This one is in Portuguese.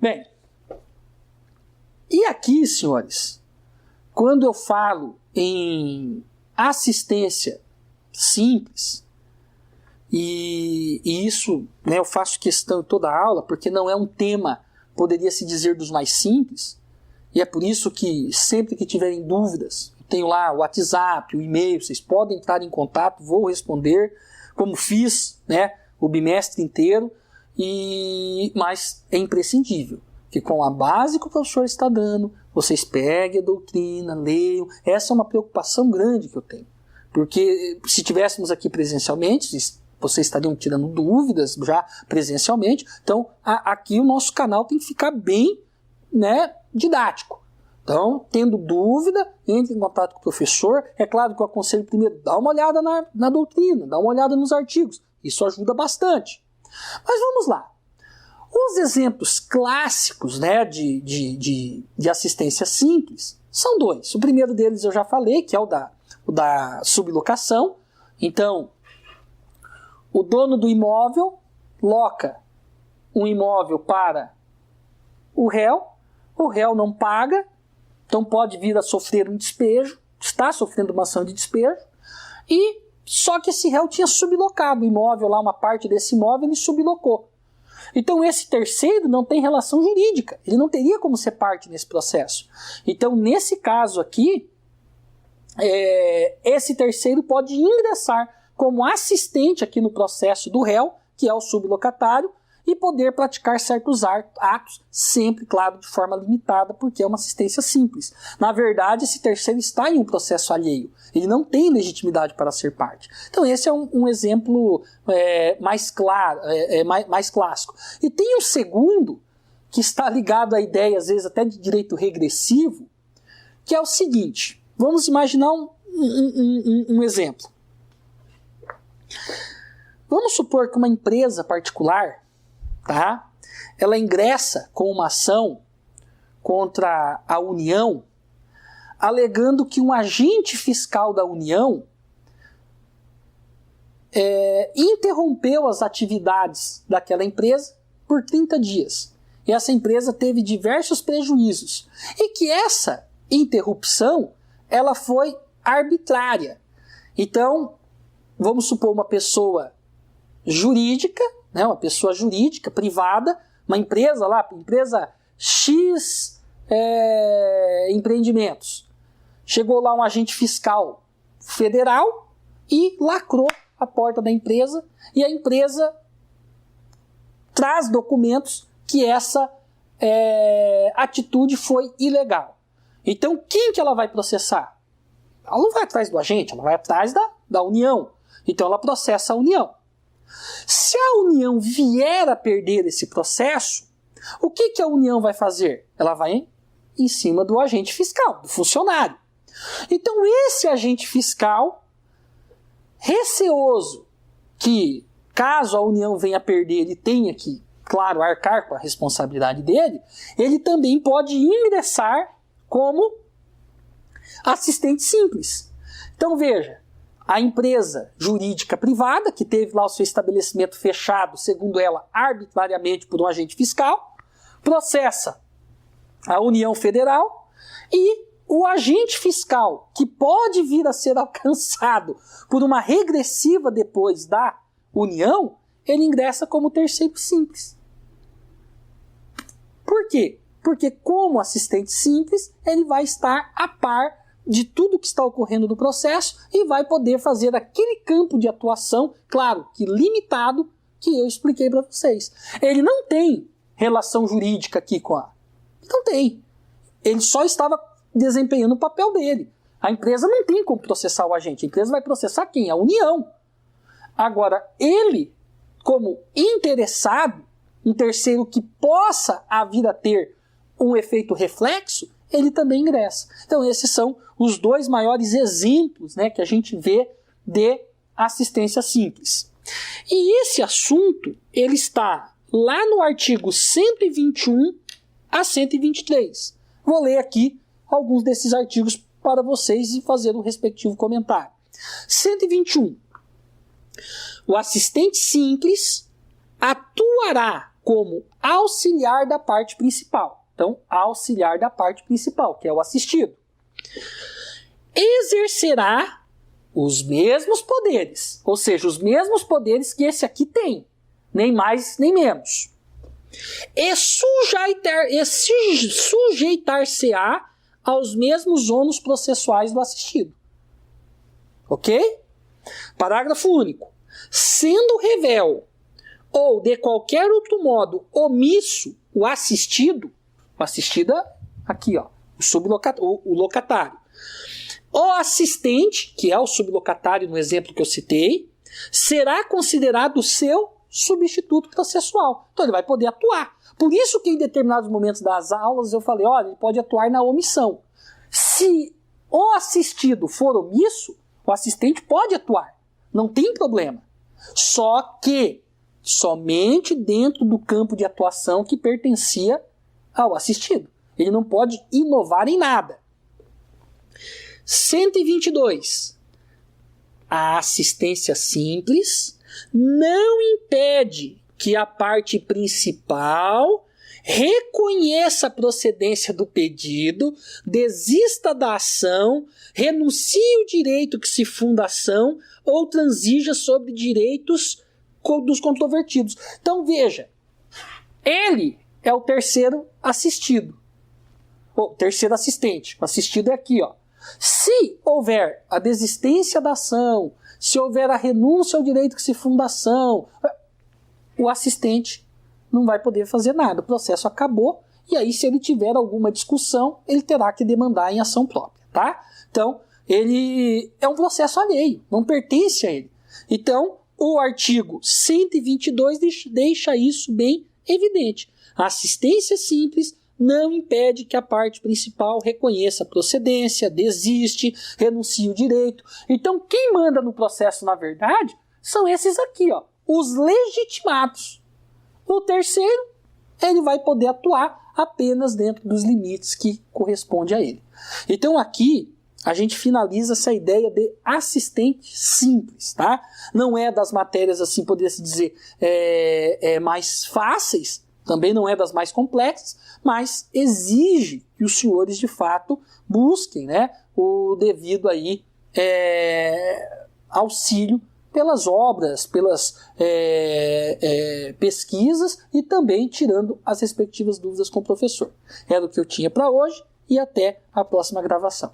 Bem, e aqui, senhores, quando eu falo em assistência simples, e isso, né, eu faço questão em toda a aula, porque não é um tema, poderia se dizer, dos mais simples, e é por isso que sempre que tiverem dúvidas, eu tenho lá o WhatsApp, o e-mail, vocês podem entrar em contato, vou responder, como fiz, né, o bimestre inteiro, mas é imprescindível que com a base que o professor está dando, vocês peguem a doutrina, leiam. Essa é uma preocupação grande que eu tenho. Porque se tivéssemos aqui presencialmente, vocês estariam tirando dúvidas já presencialmente. Então, aqui o nosso canal tem que ficar bem, né, didático. Então, tendo dúvida, entre em contato com o professor. É claro que eu aconselho primeiro, dá uma olhada na doutrina, dá uma olhada nos artigos. Isso ajuda bastante. Mas vamos lá. Os exemplos clássicos, né, de assistência simples são dois. O primeiro deles eu já falei, que é o da sublocação. Então, o dono do imóvel loca um imóvel para o réu não paga, então pode vir a sofrer um despejo, está sofrendo uma ação de despejo, e só que esse réu tinha sublocado o imóvel, lá uma parte desse imóvel ele sublocou. Então esse terceiro não tem relação jurídica, ele não teria como ser parte nesse processo. Então nesse caso aqui, esse terceiro pode ingressar como assistente aqui no processo do réu, que é o sublocatário, e poder praticar certos atos, sempre, claro, de forma limitada, porque é uma assistência simples. Na verdade, esse terceiro está em um processo alheio. Ele não tem legitimidade para ser parte. Então, esse é um exemplo mais claro, mais clássico. E tem um segundo, que está ligado à ideia, às vezes, até de direito regressivo, que é o seguinte. Vamos imaginar um exemplo. Vamos supor que uma empresa particular, tá? Ela ingressa com uma ação contra a União, alegando que um agente fiscal da União interrompeu as atividades daquela empresa por 30 dias. E essa empresa teve diversos prejuízos. E que essa interrupção ela foi arbitrária. Então, vamos supor uma pessoa jurídica, né, uma pessoa jurídica, privada, uma empresa lá, empresa X empreendimentos. Chegou lá um agente fiscal federal e lacrou a porta da empresa e a empresa traz documentos que essa atitude foi ilegal. Então, quem que ela vai processar? Ela não vai atrás do agente, ela vai atrás da União. Então, ela processa a União. Se a União vier a perder esse processo, o que a União vai fazer? Ela vai em cima do agente fiscal, do funcionário. Então, esse agente fiscal, receoso que, caso a União venha a perder, ele tenha que, claro, arcar com a responsabilidade dele, ele também pode ingressar como assistente simples. Então, veja, a empresa jurídica privada, que teve lá o seu estabelecimento fechado, segundo ela, arbitrariamente por um agente fiscal, processa a União Federal e o agente fiscal, que pode vir a ser alcançado por uma regressiva depois da União, ele ingressa como terceiro simples. Por quê? Porque como assistente simples, ele vai estar a par de tudo que está ocorrendo no processo e vai poder fazer aquele campo de atuação, claro, que limitado, que eu expliquei para vocês. Ele não tem relação jurídica aqui com a... Não tem. Ele só estava desempenhando o papel dele. A empresa não tem como processar o agente. A empresa vai processar quem? A União. Agora, ele, como interessado, um terceiro que possa vir a ter um efeito reflexo, ele também ingressa. Então, esses são os dois maiores exemplos, né, que a gente vê de assistência simples. E esse assunto, ele está lá no artigo 121 a 123. Vou ler aqui alguns desses artigos para vocês e fazer o respectivo comentário. 121. O assistente simples atuará como auxiliar da parte principal. Então, auxiliar da parte principal, que é o assistido. Exercerá os mesmos poderes, ou seja, os mesmos poderes que esse aqui tem, nem mais nem menos. E sujeitar-se-á aos mesmos ônus processuais do assistido. Ok? Parágrafo único. Sendo revel ou de qualquer outro modo omisso o assistido aqui, ó, o locatário. O assistente, que é o sublocatário no exemplo que eu citei, será considerado seu substituto processual. Então ele vai poder atuar. Por isso que em determinados momentos das aulas eu falei, olha, ele pode atuar na omissão. Se o assistido for omisso, o assistente pode atuar. Não tem problema. Só que somente dentro do campo de atuação que pertencia ao assistido. Ele não pode inovar em nada. 122. A assistência simples não impede que a parte principal reconheça a procedência do pedido, desista da ação, renuncie o direito que se funda a ação ou transija sobre direitos dos controvertidos. Então veja, ele é o terceiro assistido, ou terceiro assistente. O assistido é aqui, ó. Se houver a desistência da ação, se houver a renúncia ao direito que se funda a ação, o assistente não vai poder fazer nada. O processo acabou e aí, se ele tiver alguma discussão, ele terá que demandar em ação própria, tá? Então, ele é um processo alheio, não pertence a ele. Então, o artigo 122 deixa isso bem evidente. A assistência simples não impede que a parte principal reconheça a procedência, desiste, renuncie o direito. Então, quem manda no processo, na verdade, são esses aqui, ó, os legitimados. O terceiro, ele vai poder atuar apenas dentro dos limites que correspondem a ele. Então, aqui, a gente finaliza essa ideia de assistente simples, tá? Não é das matérias, assim, poderia-se dizer, mais fáceis, também não é das mais complexas, mas exige que os senhores, de fato, busquem, né, o devido aí, auxílio pelas obras, pelas pesquisas e também tirando as respectivas dúvidas com o professor. Era o que eu tinha para hoje e até a próxima gravação.